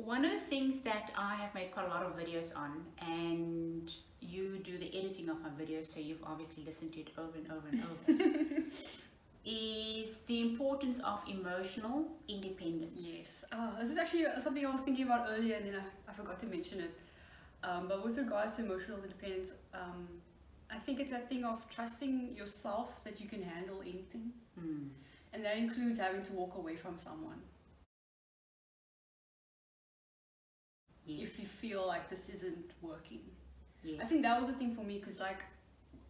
one of the things that I have made quite a lot of videos on, and you do the editing of my videos, so you've obviously listened to it over and over and over, is the importance of emotional independence. Yes. This is actually something I was thinking about earlier, and then I forgot to mention it. But with regards to emotional independence, I think it's a thing of trusting yourself that you can handle anything. And that includes having to walk away from someone. Yes. If you feel like this isn't working. Yes. I think that was the thing for me, because like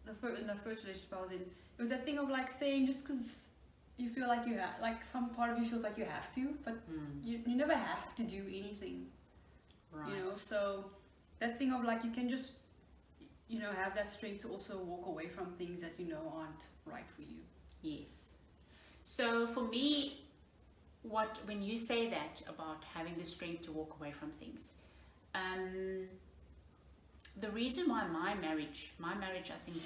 in the first relationship I was in, it was that thing of like staying just because you feel like you have, like some part of you feels like you have to, but you never have to do anything. Right. You know, so that thing of like you can just, you know, have that strength to also walk away from things that you know aren't right for you. Yes. So for me, when you say that about having the strength to walk away from things, the reason why my marriage, I think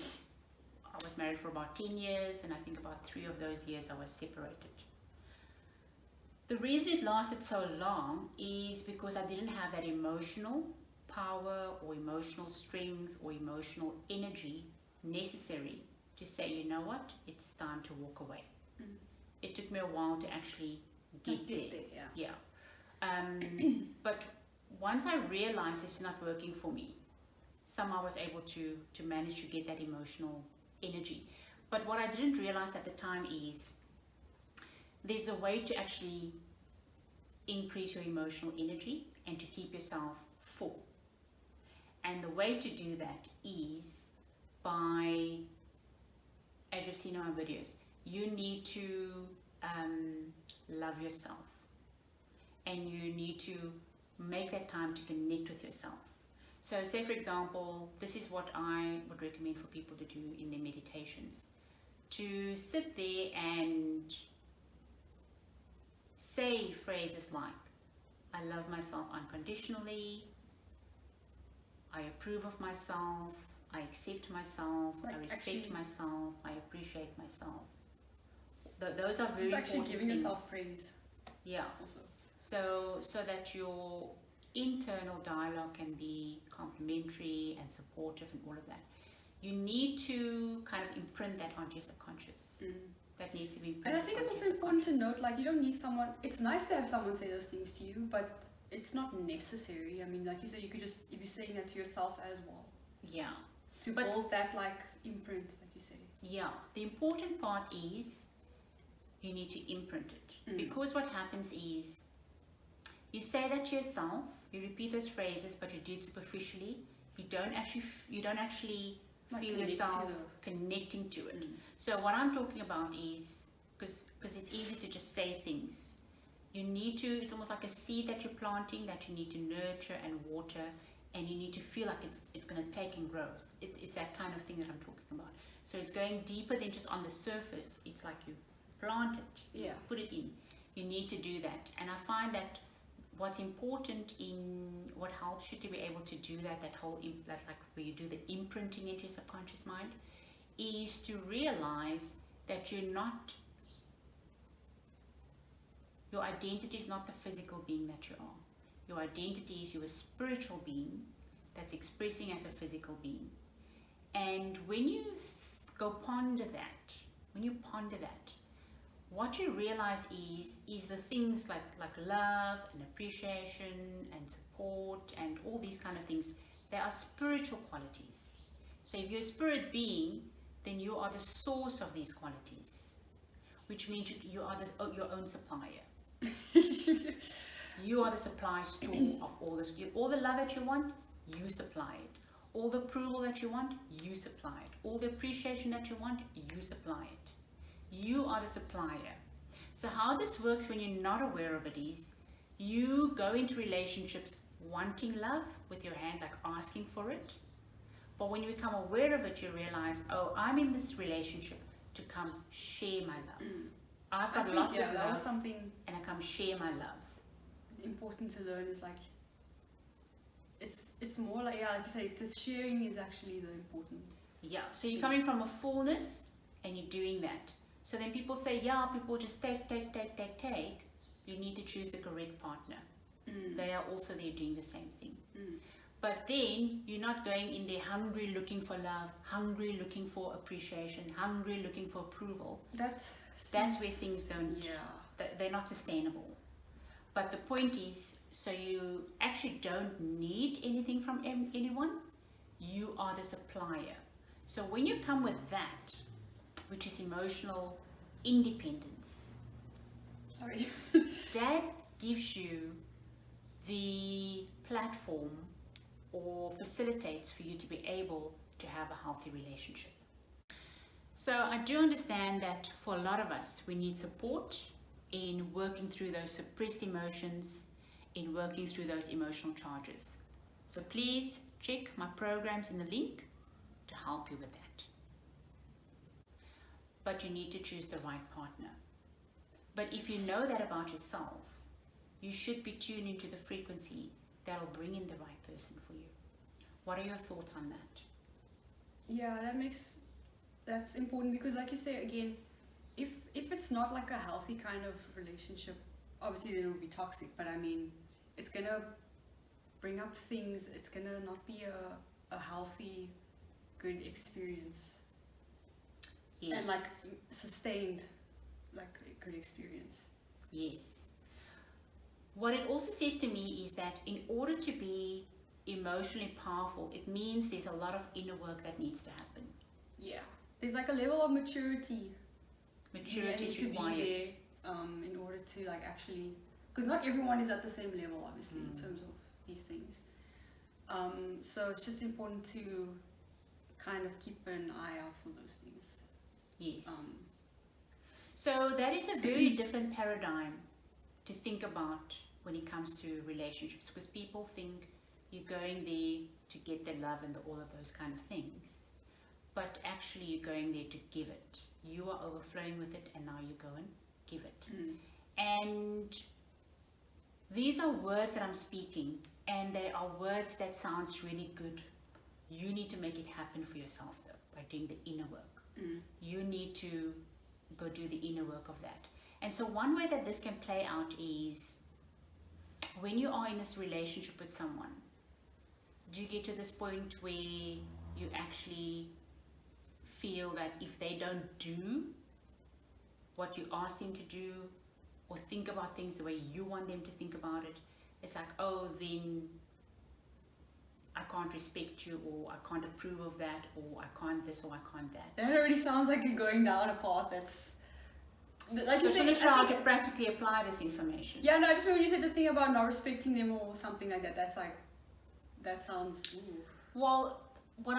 I was married for about 10 years, and I think about 3 of those years I was separated. The reason it lasted so long is because I didn't have that emotional power or emotional strength or emotional energy necessary to say, you know what, it's time to walk away. It took me a while to actually get there. Yeah. But once I realized it's not working for me, somehow I was able to manage to get that emotional energy. But what I didn't realize at the time is there's a way to actually increase your emotional energy and to keep yourself full. And the way to do that is by, as you've seen in my videos, you need to love yourself, and you need to make that time to connect with yourself. So say for example, this is what I would recommend for people to do in their meditations, to sit there and say phrases like, I love myself unconditionally, I approve of myself, I accept myself, like I respect myself, I appreciate myself. Those are very important things. Just actually giving yourself praise. Yeah. Also. So that your internal dialogue can be complimentary and supportive and all of that. You need to kind of imprint that onto your subconscious. That needs to be imprinted. And I think it's also important to note, like, you don't need someone, it's nice to have someone say those things to you, but it's not necessary. I mean, like you said, you could just, if you're saying that to yourself as well. Yeah. To build that, like, imprint, like you say. Yeah. The important part is you need to imprint it. Because what happens is, you say that to yourself, you repeat those phrases, but you do it superficially. You don't actually like feel yourself connecting to it. So what I'm talking about is, because it's easy to just say things, you need to, it's almost like a seed that you're planting that you need to nurture and water, and you need to feel like it's going to take and grow. It's that kind of thing that I'm talking about. So it's going deeper than just on the surface. It's like you plant it, put it in. You need to do that. And I find that what's important in what helps you to be able to do that like where you do the imprinting into your subconscious mind, is to realize that your identity is not the physical being that you are. Your identity is you're a spiritual being that's expressing as a physical being. And when you ponder that, what you realize is the things like love and appreciation and support and all these kind of things, they are spiritual qualities. So if you're a spirit being, then you are the source of these qualities, which means you are your own supplier. You are the supply store of all this. All the love that you want, you supply it. All the approval that you want, you supply it. All the appreciation that you want, you supply it. You are the supplier. So how this works when you're not aware of it is, you go into relationships wanting love with your hand, like asking for it. But when you become aware of it, you realize, oh, I'm in this relationship to come share my love. I've got lots of love, and I come share my love. Important to learn is like, it's more like, like you say, this sharing is actually the important. Yeah, so you're coming from a fullness and you're doing that. So then people say, yeah, people just take. You need to choose the correct partner. They are also there doing the same thing. But then you're not going in there hungry looking for love, hungry looking for appreciation, hungry looking for approval. That's where things don't, they're not sustainable. But the point is, so you actually don't need anything from anyone. You are the supplier. So when you come with that, which is emotional independence, that gives you the platform or facilitates for you to be able to have a healthy relationship. So I do understand that for a lot of us, we need support in working through those suppressed emotions, in working through those emotional charges. So please check my programs in the link to help you with that. But you need to choose the right partner. But if you know that about yourself, you should be tuned into the frequency that'll bring in the right person for you. What are your thoughts on that? Yeah, that's important, because like you say, again, if it's not like a healthy kind of relationship, obviously then it will be toxic, but I mean, it's gonna bring up things, it's gonna not be a healthy, good experience. Yes. And like sustained, like a good experience. Yes. What it also says to me is that in order to be emotionally powerful, it means there's a lot of inner work that needs to happen. Yeah. There's like a level of maturity. Maturity is required. To be there, in order to like actually, because not everyone is at the same level, obviously, in terms of these things. So it's just important to kind of keep an eye out for those things. Yes. So that is a very different paradigm to think about when it comes to relationships, because people think you're going there to get the love and all of those kind of things, but actually you're going there to give it. You are overflowing with it, and now you go and give it. And these are words that I'm speaking, and they are words that sounds really good. You need to make it happen for yourself though, by doing the inner work. You need to go do the inner work of that. And so one way that this can play out is when you are in this relationship with someone, do you get to this point where you actually feel that if they don't do what you ask them to do, or think about things the way you want them to think about it, it's like, oh, then I can't respect you, or I can't approve of that, or I can't this, or I can't that. That already sounds like you're going down a path that's, like you said, how to practically apply this information. Yeah, no, I just remember you said the thing about not respecting them or something like that. That's like, that sounds. Ooh. Well, what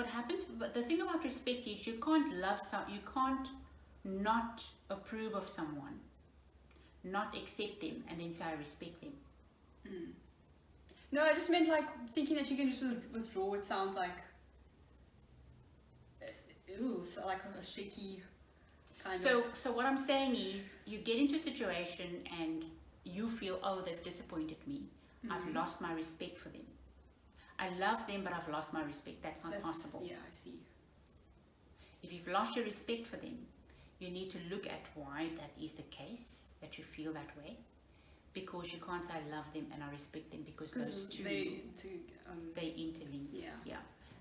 happens? But the thing about respect is you can't love you can't not approve of someone, not accept them, and then say I respect them. No, I just meant like thinking that you can just withdraw. It sounds like, so like a shaky kind of. So what I'm saying is, you get into a situation and you feel, oh, they've disappointed me. I've lost my respect for them. I love them, but I've lost my respect. That's not possible. Yeah, I see. If you've lost your respect for them, you need to look at why that is the case, that you feel that way. Because you can't say I love them and I respect them, because those two they interlink. Yeah.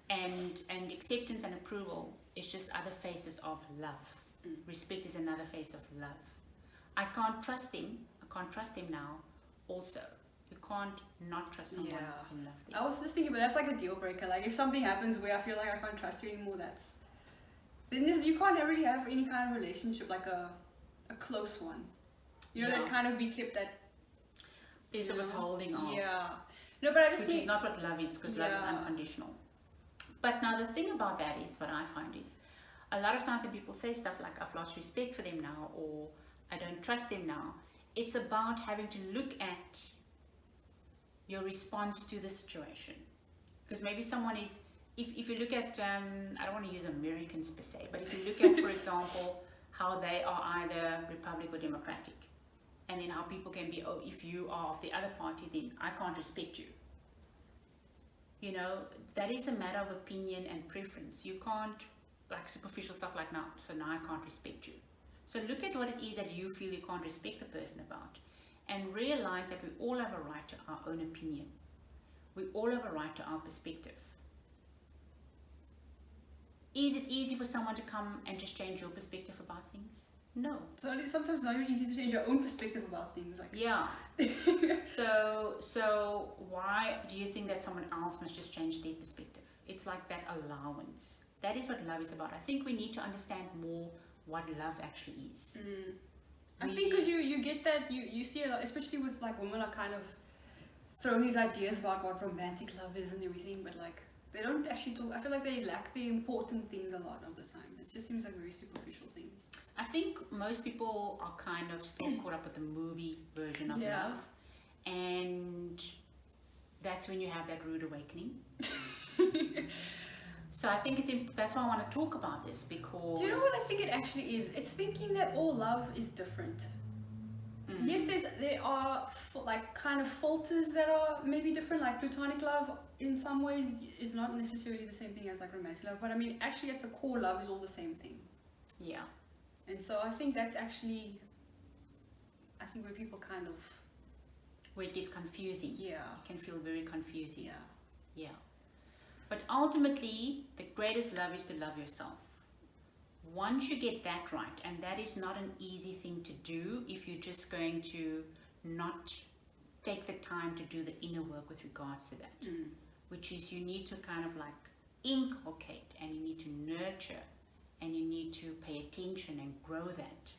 And acceptance and approval is just other faces of love. Respect is another face of love. I can't trust him. I can't trust him now. Also, you can't not trust someone and love them. I was just thinking, but that's like a deal breaker. Like if something happens where I feel like I can't trust you anymore, then you can't really have any kind of relationship, like a close one. You know, that kind of be kept at. There's a withholding of. Yeah. No, but I just Which is not what love is, because love is unconditional. But now the thing about that is, what I find is, a lot of times when people say stuff like, I've lost respect for them now, or I don't trust them now, it's about having to look at your response to the situation. Because maybe someone is, if you look at, I don't want to use Americans per se, but if you look at, for example, how they are either Republic or Democratic, and then how people can be, oh, if you are of the other party, then I can't respect you. You know, that is a matter of opinion and preference. You can't, like superficial stuff like, now, so now I can't respect you. So look at what it is that you feel you can't respect the person about, and realize that we all have a right to our own opinion. We all have a right to our perspective. Is it easy for someone to come and just change your perspective about things? No. So it's sometimes not really easy to change your own perspective about things. Like, yeah. So why do you think that someone else must just change their perspective? It's like that allowance. That is what love is about. I think we need to understand more what love actually is. I think because you get that, you see a lot, especially with like women are kind of throwing these ideas about what romantic love is and everything, but like they don't actually talk. I feel like they lack the important things a lot of the time. It just seems like very superficial things. I think most people are kind of still caught up with the movie version of love, and that's when you have that rude awakening. So I think that's why I want to talk about this, because... Do you know what I think it actually is? It's thinking that all love is different. Yes, there are like kind of filters that are maybe different, like platonic love in some ways is not necessarily the same thing as like romantic love, but I mean actually at the core love is all the same thing. Yeah. And so I think that's actually, where people kind of... Where it gets confusing. Yeah. It can feel very confusing. Yeah. Yeah. But ultimately, the greatest love is to love yourself. Once you get that right, and that is not an easy thing to do if you're just going to not take the time to do the inner work with regards to that, which is you need to kind of like inculcate, and you need to nurture, and you need to pay attention and grow that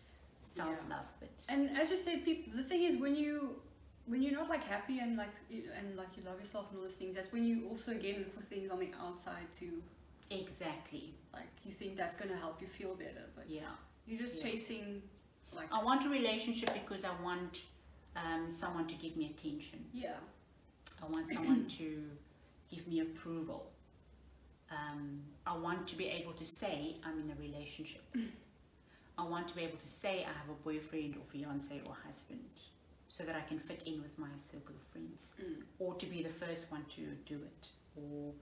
self-love bit. And as you say, people, the thing is when you're not like happy and like you love yourself and all those things, that's when you also again look for things on the outside to... Exactly. Like you think that's going to help you feel better, but you're just chasing like... I want a relationship because I want someone to give me attention. Yeah. I want someone to give me approval. I want to be able to say I'm in a relationship. I want to be able to say I have a boyfriend or fiance or husband, so that I can fit in with my circle of friends, or to be the first one to do it, or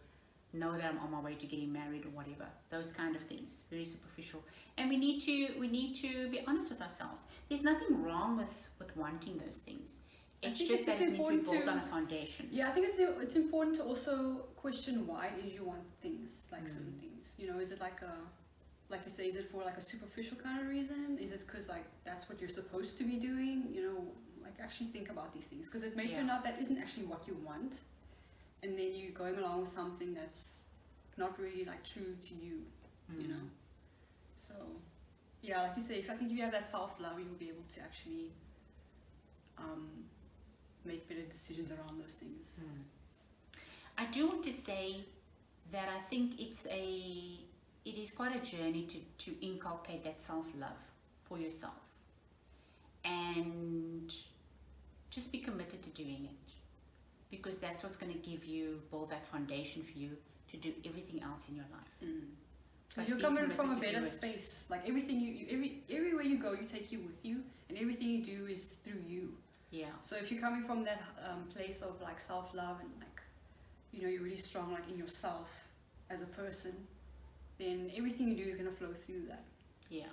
know that I'm on my way to getting married or whatever. Those kind of things, very superficial. And we need to be honest with ourselves. There's nothing wrong with wanting those things. It's just that it needs to be built on a foundation. Yeah, I think it's important to also question why it is you want things, like certain things. You know, is it like you say, is it for like a superficial kind of reason? Is it because like that's what you're supposed to be doing? You know, like actually think about these things, because it may turn out that isn't actually what you want, and then you're going along with something that's not really like true to you, you know. So yeah, like you say, I think if you have that self-love, you'll be able to actually make better decisions around those things. I do want to say that I think it is quite a journey to inculcate that self-love for yourself, and just be committed to doing it, because that's what's going to build that foundation for you to do everything else in your life. Because you're coming from a better space. Like everything everywhere you go, you take you with you, and everything you do is through you. Yeah. So if you're coming from that place of like self-love and like, you know, you're really strong like in yourself as a person, then everything you do is going to flow through that. Yeah.